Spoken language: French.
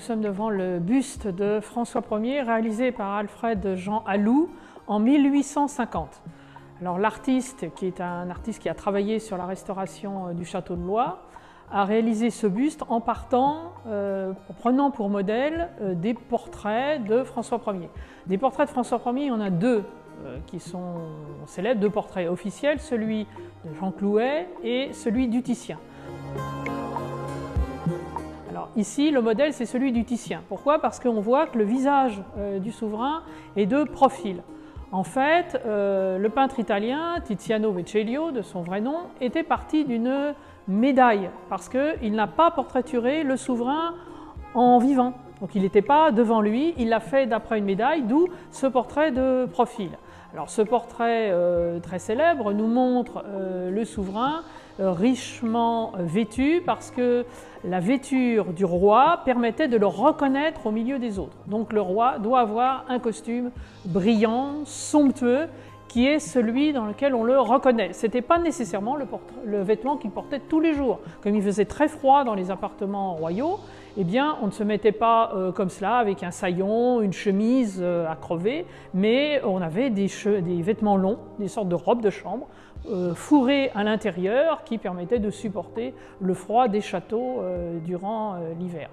sommes devant le buste de François Ier réalisé par Alfred Jean Alou en 1850. Alors l'artiste, qui est un artiste qui a travaillé sur la restauration du château de Blois, a réalisé ce buste en prenant pour modèle des portraits de François Ier. Des portraits de François Ier, il y en a deux qui sont célèbres, deux portraits officiels, celui de Jean Clouet et celui du Titien. Alors ici, le modèle, c'est celui du Titien. Pourquoi? Parce qu'on voit que le visage du souverain est de profil. En fait, le peintre italien Tiziano Vecellio, de son vrai nom, était parti d'une médaille, parce qu'il n'a pas portraituré le souverain en vivant. Donc il n'était pas devant lui, il l'a fait d'après une médaille, d'où ce portrait de profil. Alors ce portrait très célèbre nous montre le souverain richement vêtu, parce que la vêture du roi permettait de le reconnaître au milieu des autres. Donc le roi doit avoir un costume brillant, somptueux, qui est celui dans lequel on le reconnaît. Ce n'était pas nécessairement le vêtement qu'il portait tous les jours. Comme il faisait très froid dans les appartements royaux, eh bien, on ne se mettait pas comme cela avec un saillon, une chemise à crever, mais on avait des vêtements longs, des sortes de robes de chambre, fourrées à l'intérieur, qui permettaient de supporter le froid des châteaux durant l'hiver.